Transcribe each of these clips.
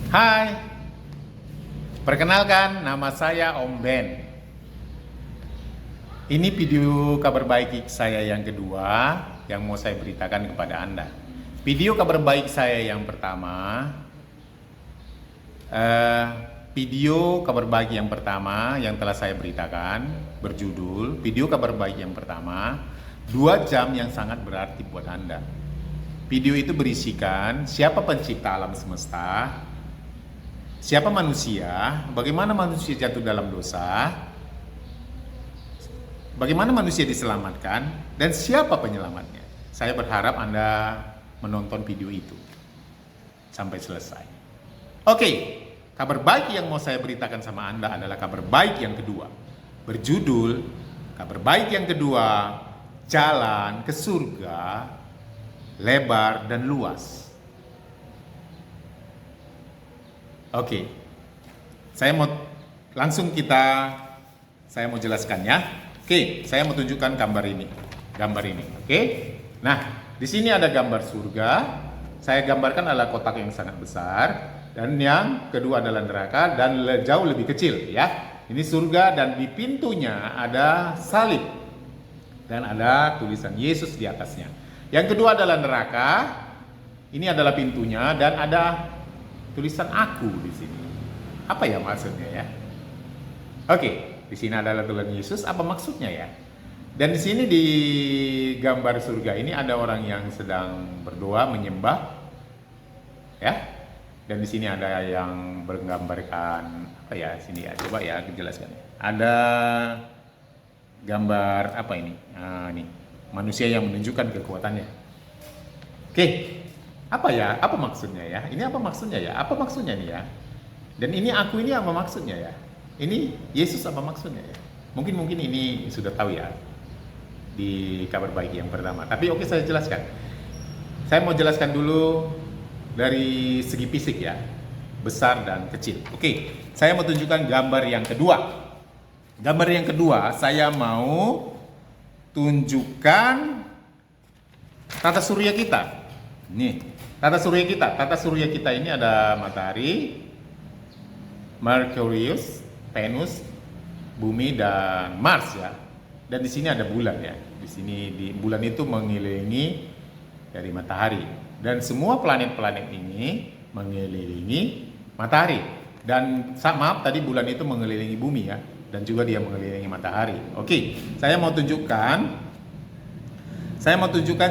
Hai, perkenalkan nama saya Om Ben. Ini video kabar baik saya yang kedua yang mau saya beritakan kepada Anda. Video kabar baik saya yang pertama, video kabar baik yang pertama yang telah saya beritakan berjudul video kabar baik yang pertama, 2 jam yang sangat berarti buat Anda. Video itu berisikan siapa pencipta alam semesta, siapa manusia, bagaimana manusia jatuh dalam dosa, bagaimana manusia diselamatkan, dan siapa penyelamatnya. Saya berharap Anda menonton video itu sampai selesai. Oke, kabar baik yang mau saya beritakan sama Anda adalah kabar baik yang kedua. Berjudul, kabar baik yang kedua, jalan ke surga lebar dan luas. Oke, saya mau jelaskan ya. Oke, saya mau tunjukkan gambar ini. Oke. Nah, di sini ada gambar surga. Saya gambarkan adalah kotak yang sangat besar, dan yang kedua adalah neraka dan jauh lebih kecil ya. Ini surga dan di pintunya ada salib dan ada tulisan Yesus di atasnya. Yang kedua adalah neraka. Ini adalah pintunya dan ada tulisan aku di sini. Apa ya maksudnya ya? Oke, di sini adalah tulisan Yesus. Apa maksudnya ya? Dan di sini di gambar surga ini ada orang yang sedang berdoa menyembah, ya. Dan di sini ada yang menggambarkan apa ya? Sini ya, coba ya dijelaskan. Ada gambar apa ini? Nah, ini manusia yang menunjukkan kekuatannya. Oke. Apa ya? Apa maksudnya ya? Ini apa maksudnya ya? Apa maksudnya nih ya? Dan ini aku ini apa maksudnya ya? Ini Yesus apa maksudnya ya? Mungkin ini sudah tahu ya di kabar baik yang pertama. Tapi oke, saya jelaskan. Saya mau jelaskan dulu dari segi fisik ya, besar dan kecil. Oke, saya mau tunjukkan gambar yang kedua. Gambar yang kedua, saya mau tunjukkan tata surya kita. Nih, tata surya kita ini ada matahari, Merkurius, Venus, Bumi dan Mars ya. Dan di sini ada bulan ya. Di sini bulan itu mengelilingi dari matahari, dan semua planet-planet ini mengelilingi matahari. Dan maaf, tadi bulan itu mengelilingi bumi ya, dan juga dia mengelilingi matahari. Oke, saya mau tunjukkan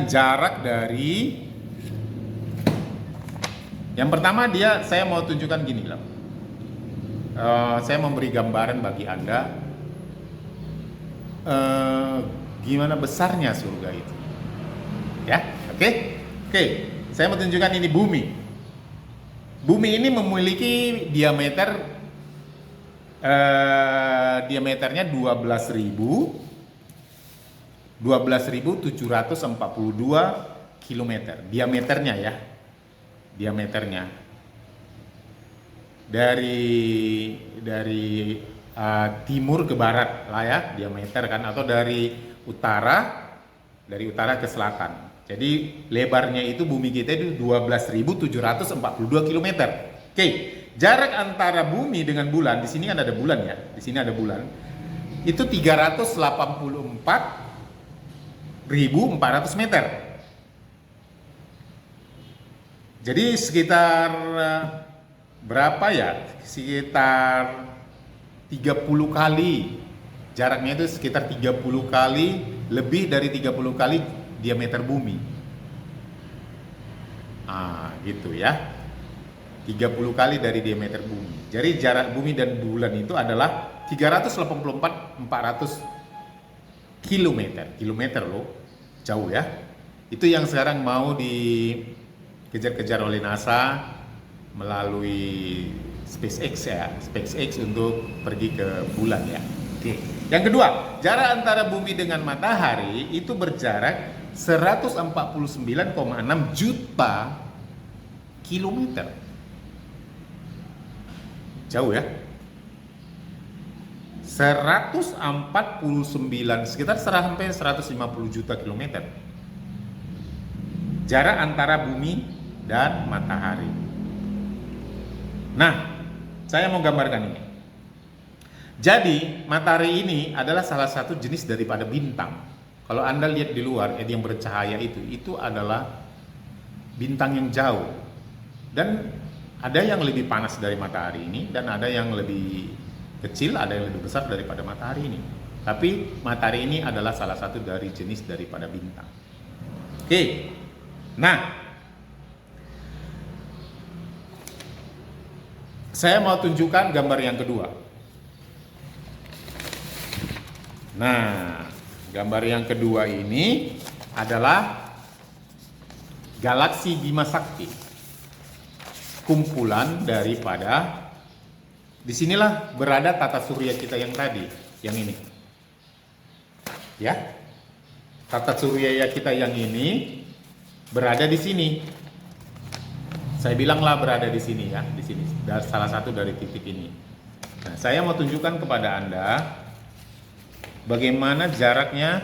jarak dari yang pertama saya mau tunjukkan gini loh. Saya memberi gambaran bagi Anda gimana besarnya surga itu. Ya, oke. Saya mau tunjukkan ini bumi. Bumi ini memiliki diameternya 12.742 km. Diameternya ya. Dari timur ke barat lah ya, diameter kan, atau dari utara ke selatan. Jadi lebarnya itu bumi kita itu 12.742 km. Oke, jarak antara bumi dengan bulan, di sini kan ada bulan ya. Di sini ada bulan. Itu 384.400 meter. Jadi sekitar berapa ya? Sekitar 30 kali. Jaraknya itu sekitar 30 kali, lebih dari 30 kali diameter bumi. Gitu ya. 30 kali dari diameter bumi. Jadi jarak bumi dan bulan itu adalah 384.400 kilometer loh. Jauh ya. Itu yang sekarang mau dikejar-kejar oleh NASA melalui SpaceX untuk pergi ke bulan ya. Oke. Yang kedua, jarak antara bumi dengan matahari itu berjarak 149,6 juta kilometer. Jauh ya. 149, sekitar sampai 150 juta kilometer. Jarak antara bumi dan matahari. Nah, saya mau gambarkan ini. Jadi, matahari ini adalah salah satu jenis daripada bintang. Kalau Anda lihat di luar, yang bercahaya itu adalah bintang yang jauh. Dan ada yang lebih panas dari matahari ini, dan ada yang lebih kecil, ada yang lebih besar daripada matahari ini. Tapi matahari ini adalah salah satu dari jenis daripada bintang. Oke, nah, saya mau tunjukkan gambar yang kedua. Nah, gambar yang kedua ini adalah galaksi Bima Sakti. Kumpulan daripada, disinilah berada tata surya kita yang tadi, yang ini. Ya, tata surya kita yang ini berada di sini. Saya bilanglah berada di sini ya, di sini. Salah satu dari titik ini. Nah, saya mau tunjukkan kepada Anda bagaimana jaraknya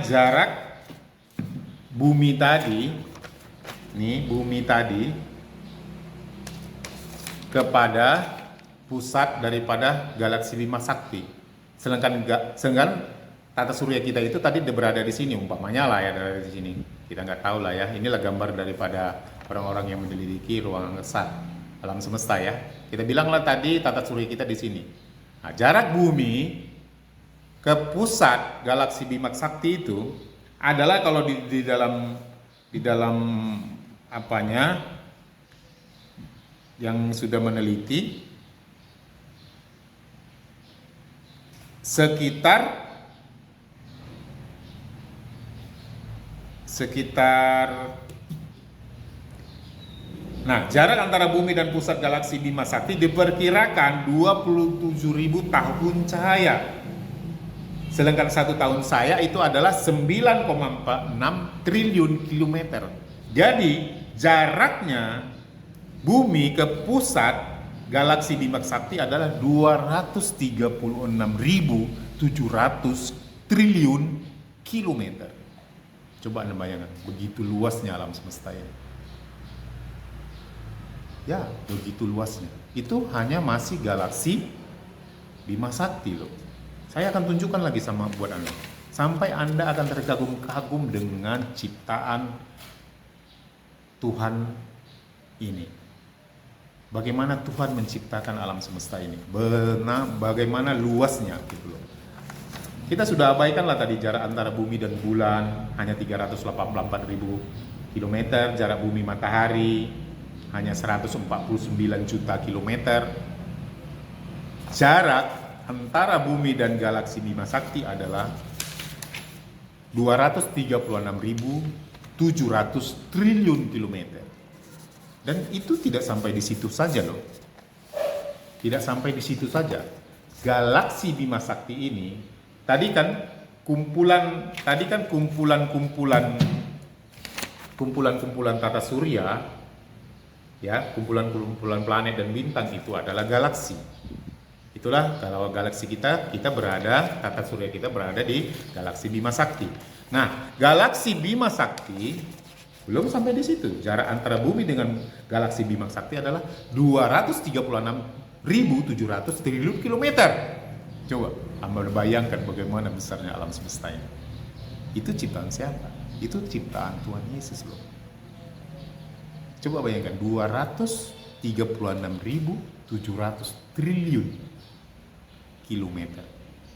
jarak bumi tadi, nih bumi tadi kepada pusat daripada galaksi Bima Sakti. Sedangkan tata surya kita itu tadi berada di sini, umpamanya lah ya, dari di sini. Kita nggak tahu lah ya. Inilah gambar daripada orang-orang yang menyelidiki ruang angkasa, alam semesta ya. Kita bilanglah tadi tata surya kita di sini. Nah, jarak bumi ke pusat galaksi Bima Sakti itu adalah kalau di dalam apanya yang sudah meneliti sekitar nah, jarak antara bumi dan pusat galaksi Bima Sakti diperkirakan 27.000 tahun cahaya. Sedangkan 1 tahun saya itu adalah 9,46 triliun kilometer. Jadi jaraknya bumi ke pusat galaksi Bima Sakti adalah 236.700 triliun kilometer. Coba Anda bayangkan, begitu luasnya alam semesta ini. Ya, begitu luasnya. Itu hanya masih galaksi Bima Sakti loh. Saya akan tunjukkan lagi sama buat Anda. Sampai Anda akan terkagum-kagum dengan ciptaan Tuhan ini. Bagaimana Tuhan menciptakan alam semesta ini. Bagaimana luasnya gitu loh. Kita sudah abaikanlah tadi jarak antara bumi dan bulan hanya 384.000 km, jarak bumi matahari hanya 149 juta kilometer. Jarak antara bumi dan galaksi Bima Sakti adalah 236.700 triliun kilometer. Dan itu tidak sampai di situ saja loh. Tidak sampai di situ saja. Galaksi Bima Sakti ini tadi kan kumpulan tata surya ya, kumpulan planet dan bintang itu adalah galaksi. Itulah kalau galaksi kita berada, tata surya kita berada di galaksi Bima Sakti. Nah, galaksi Bima Sakti belum sampai di situ. Jarak antara bumi dengan galaksi Bima Sakti adalah 236.700 triliun kilometer. Coba Anda bayangkan bagaimana besarnya alam semesta ini. Itu ciptaan siapa? Itu ciptaan Tuhan Yesus loh. Coba bayangkan 236.700 triliun kilometer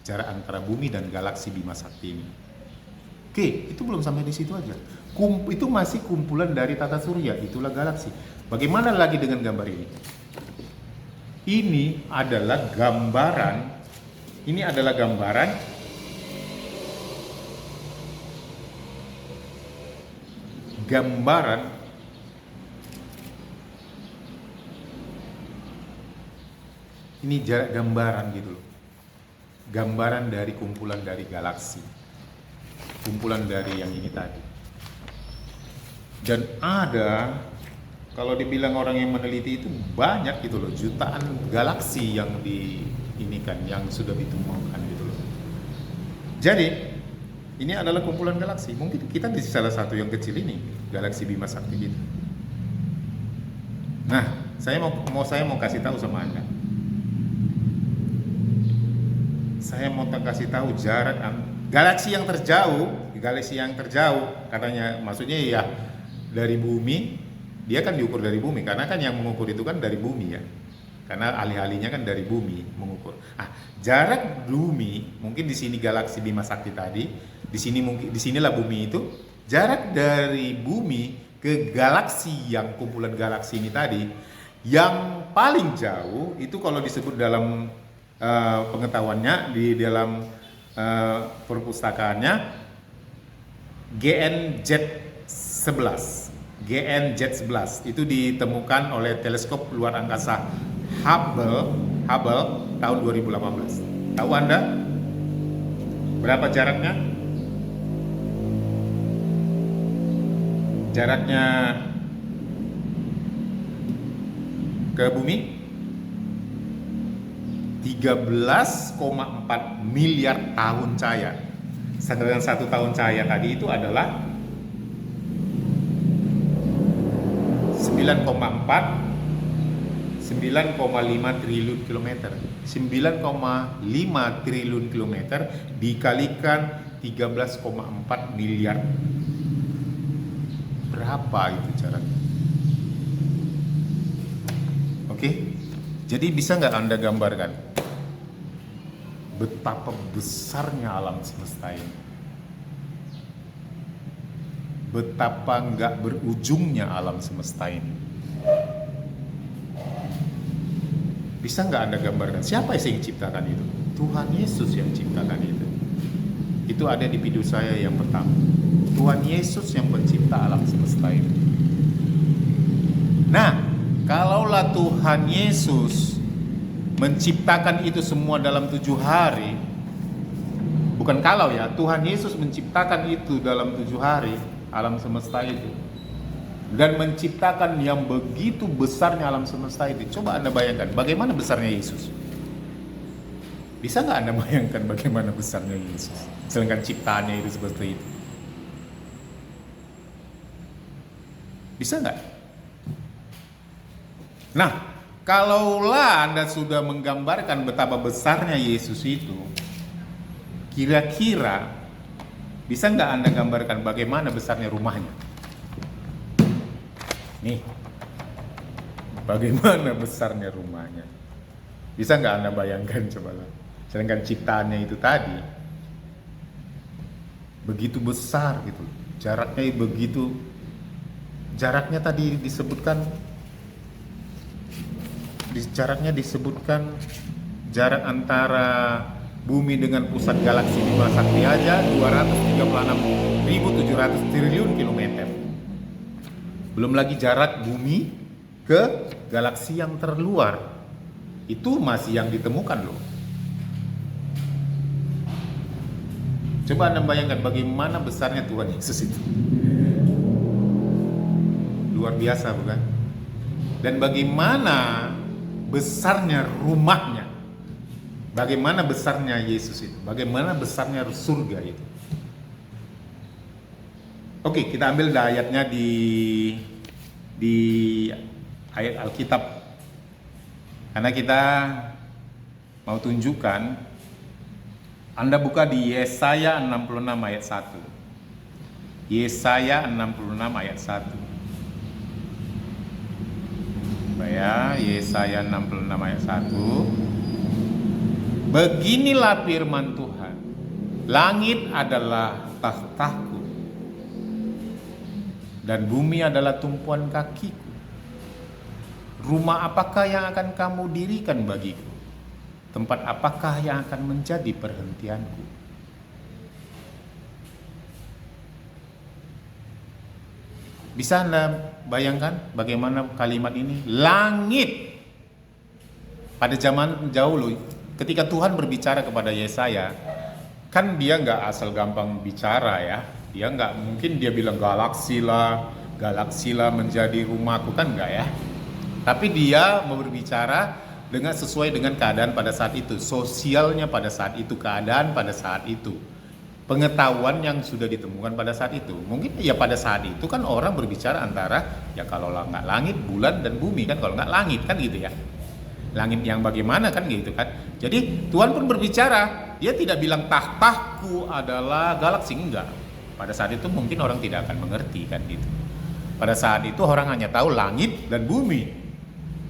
jarak antara bumi dan galaksi Bima Sakti ini. Oke, itu belum sampai di situ aja. Itu masih kumpulan dari tata surya, itulah galaksi. Bagaimana lagi dengan gambar ini? Ini adalah gambaran ini jarak gambaran gitu loh. Gambaran dari kumpulan dari galaksi. Kumpulan dari yang ini tadi. Dan ada, kalau dibilang orang yang meneliti itu banyak gitu loh, jutaan galaksi yang yang sudah ditemukan gitu loh. Jadi Ini adalah kumpulan galaksi. Mungkin kita di salah satu yang kecil ini, galaksi Bima Sakti kita. Nah, saya mau kasih tahu sama Anda. Saya mau kasih tahu jarak galaksi yang terjauh katanya, maksudnya ya dari bumi, dia kan diukur dari bumi karena kan yang mengukur itu kan dari bumi ya. Karena alih-alihnya kan dari bumi mengukur. Jarak bumi, mungkin di sini galaksi Bima Sakti tadi, di sinilah bumi itu. Jarak dari bumi ke galaksi yang kumpulan galaksi ini tadi, yang paling jauh itu kalau disebut dalam pengetahuannya di dalam perpustakaannya GNZ11 itu ditemukan oleh teleskop luar angkasa Hubble tahun 2018. Tahu Anda berapa jaraknya? Jaraknya ke bumi 13,4 miliar tahun cahaya. Sedangkan 1 tahun cahaya tadi itu adalah 9,5 triliun kilometer. 9,5 triliun kilometer dikalikan 13,4 miliar. Berapa itu jaraknya? Oke, jadi bisa nggak Anda gambarkan betapa besarnya alam semesta ini? Betapa nggak berujungnya alam semesta ini? Bisa nggak Anda gambarkan siapa yang ciptakan itu? Tuhan Yesus yang ciptakan itu. Itu ada di video saya yang pertama. Tuhan Yesus yang pencipta alam semesta ini. Nah, kalaulah Tuhan Yesus menciptakan itu semua dalam 7 hari, bukan kalau ya, Tuhan Yesus menciptakan itu dalam 7 hari, alam semesta itu, dan menciptakan yang begitu besarnya alam semesta itu. Coba Anda bayangkan bagaimana besarnya Yesus. Bisa nggak Anda bayangkan bagaimana besarnya Yesus, sedangkan ciptaannya itu seperti itu? Bisa nggak? Nah, kalaulah Anda sudah menggambarkan betapa besarnya Yesus itu, kira-kira bisa nggak Anda gambarkan bagaimana besarnya rumahnya? Nih, bagaimana besarnya rumahnya? Bisa nggak Anda bayangkan, coba lah. Sedangkan ciptaannya itu tadi begitu besar gitu, jaraknya tadi disebutkan, jarak antara bumi dengan pusat galaksi Bima Sakti aja 236.700 triliun kilometer. Belum lagi jarak bumi ke galaksi yang terluar. Itu masih yang ditemukan loh. Coba Anda bayangkan bagaimana besarnya Tuhan Yesus itu. Luar biasa bukan? Dan bagaimana besarnya rumahnya. Bagaimana besarnya Yesus itu. Bagaimana besarnya surga itu. Oke, kita ambil ayatnya di ayat Alkitab. Karena kita mau tunjukkan, Anda buka di Yesaya 66 ayat 1. Yesaya 66 ayat 1. Ya, Yesaya 66 ayat 1. Beginilah firman Tuhan. Langit adalah tahtaku dan bumi adalah tumpuan kakiku. Rumah apakah yang akan kamu dirikan bagiku? Tempat apakah yang akan menjadi perhentianku? Bisa Anda bayangkan bagaimana kalimat ini? Langit. Pada zaman jauh loh, ketika Tuhan berbicara kepada Yesaya, kan dia nggak asal gampang bicara ya. Dia nggak mungkin dia bilang galaksi lah menjadi rumahku, kan nggak ya. Tapi dia mau berbicara sesuai dengan keadaan pada saat itu, sosialnya pada saat itu, keadaan pada saat itu. pengetahuan yang sudah ditemukan pada saat itu. Mungkin ya pada saat itu kan orang berbicara antara ya kalau nggak langit, bulan dan bumi kan, kalau nggak langit kan gitu ya. Langit yang bagaimana kan gitu kan. Jadi Tuhan pun berbicara, dia tidak bilang tahtaku adalah galaksi, enggak. Pada saat itu mungkin orang tidak akan mengerti kan gitu. Pada saat itu orang hanya tahu langit dan bumi.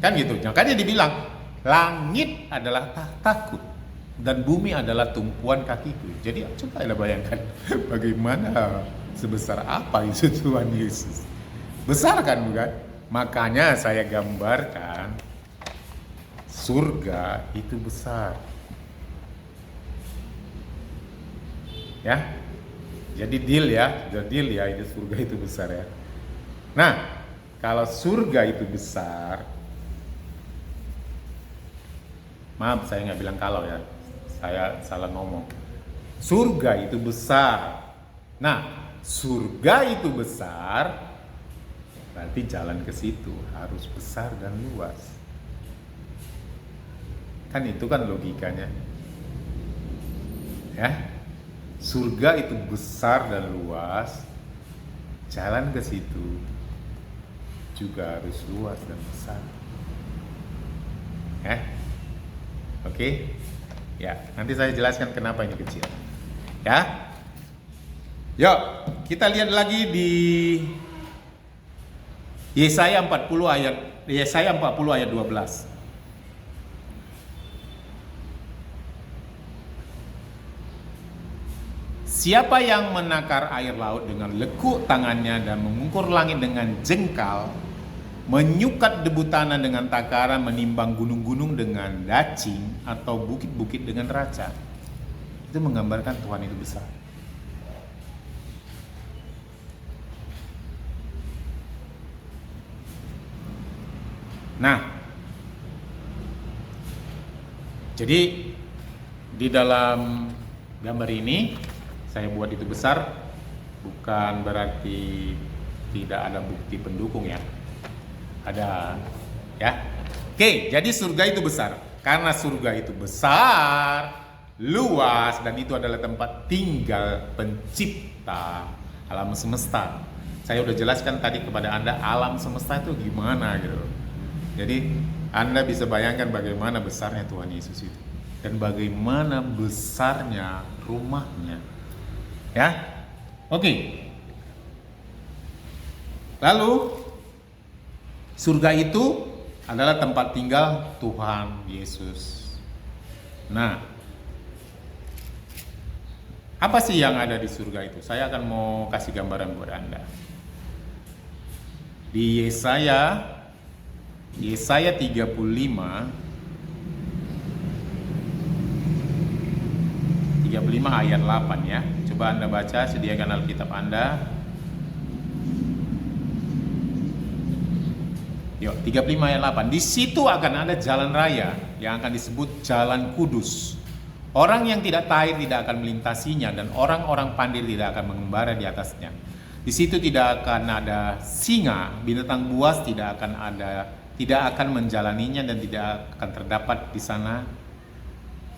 Kan gitu. Makanya dibilang langit adalah tahtaku dan bumi adalah tumpuan kakiku. Jadi coba Anda bayangkan bagaimana sebesar apa itu Tuhan Yesus. Besar kan bukan? Makanya saya gambarkan surga itu besar. Ya. Jadi deal ya itu surga itu besar ya. Nah, kalau surga itu besar, maaf saya nggak bilang kalau ya, saya salah ngomong. Surga itu besar. Nah, surga itu besar, berarti jalan ke situ harus besar dan luas. Kan itu kan logikanya. Ya. Surga itu besar dan luas, jalan ke situ juga harus luas dan besar. Ya. Oke. Ya, nanti saya jelaskan kenapa ini kecil. Ya. Yuk, kita lihat lagi di Yesaya 40 ayat 12. Siapa yang menakar air laut dengan lekuk tangannya dan mengukur langit dengan jengkal, menyukat debu tanah dengan takaran, menimbang gunung-gunung dengan dacing atau bukit-bukit dengan raca. Itu menggambarkan Tuhan itu besar. Nah, jadi di dalam gambar ini saya buat itu besar, bukan berarti tidak ada bukti pendukung ya. Ada ya. Oke, jadi surga itu besar. Karena surga itu besar, luas, dan itu adalah tempat tinggal pencipta alam semesta. Saya udah jelaskan tadi kepada Anda alam semesta itu gimana gitu. Jadi Anda bisa bayangkan bagaimana besarnya Tuhan Yesus itu. Dan bagaimana besarnya rumahnya. Ya, oke. Lalu surga itu adalah tempat tinggal Tuhan Yesus. Nah, apa sih yang ada di surga itu? Saya akan mau kasih gambaran buat Anda. Di Yesaya 35 ayat 8 ya. Coba Anda baca, sediakan Alkitab Anda. Yuk, 35 ayat 8. Di situ akan ada jalan raya yang akan disebut Jalan Kudus. Orang yang tidak tahir tidak akan melintasinya dan orang-orang pandai tidak akan mengembara di atasnya. Di situ tidak akan ada singa, binatang buas tidak akan menjalaninya dan tidak akan terdapat di sana.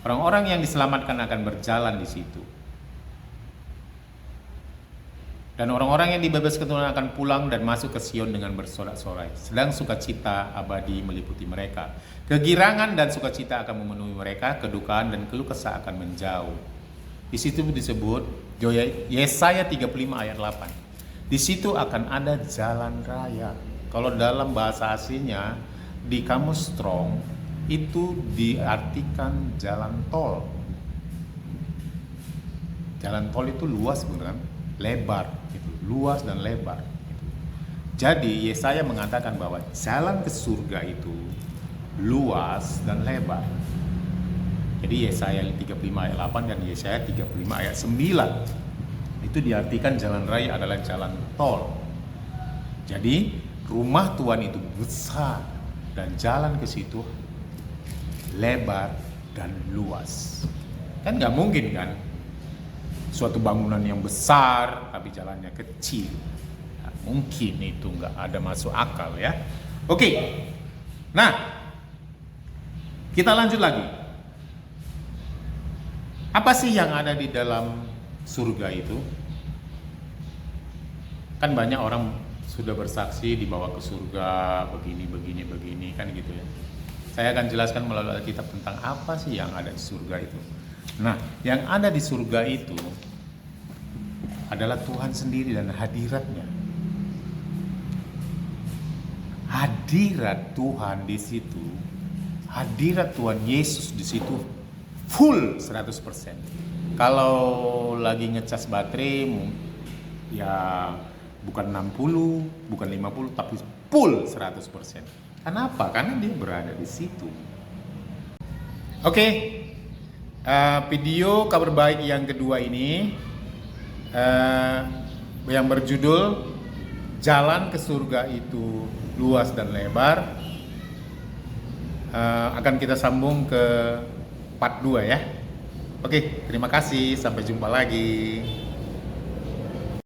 Orang-orang yang diselamatkan akan berjalan di situ. Dan orang-orang yang dibebaskan Tuhan akan pulang dan masuk ke Sion dengan bersorak-sorai. Sedang sukacita abadi meliputi mereka. Kegirangan dan sukacita akan memenuhi mereka, kedukaan dan keluh kesah akan menjauh. Di situ disebut Yesaya 35 ayat 8. Di situ akan ada jalan raya. Kalau dalam bahasa aslinya di kamus Strong itu diartikan jalan tol. Jalan tol itu luas bukan? Lebar, gitu. Luas dan lebar. Gitu. Jadi Yesaya mengatakan bahwa jalan ke surga itu luas dan lebar. Jadi Yesaya 35 ayat 8 dan Yesaya 35 ayat 9 itu diartikan jalan raya adalah jalan tol. Jadi rumah Tuhan itu besar dan jalan ke situ lebar dan luas. Kan nggak mungkin kan suatu bangunan yang besar tapi jalannya kecil. Nah, mungkin itu nggak ada masuk akal ya. Oke. Nah, kita lanjut lagi. Apa sih yang ada di dalam surga itu. Kan banyak orang sudah bersaksi dibawa ke surga, begini kan gitu ya. Saya akan jelaskan melalui Alkitab tentang apa sih yang ada di surga itu. Nah, yang ada di surga itu adalah Tuhan sendiri dan hadiratnya. Hadirat Tuhan di situ, hadirat Tuhan Yesus di situ full 100%. Kalau lagi ngecas baterai ya bukan 60, bukan 50, tapi full 100%. Kenapa? Karena dia berada di situ. Oke, video kabar baik yang kedua ini yang berjudul Jalan ke Surga itu luas dan lebar, akan kita sambung ke part 2 ya. Oke, terima kasih, sampai jumpa lagi.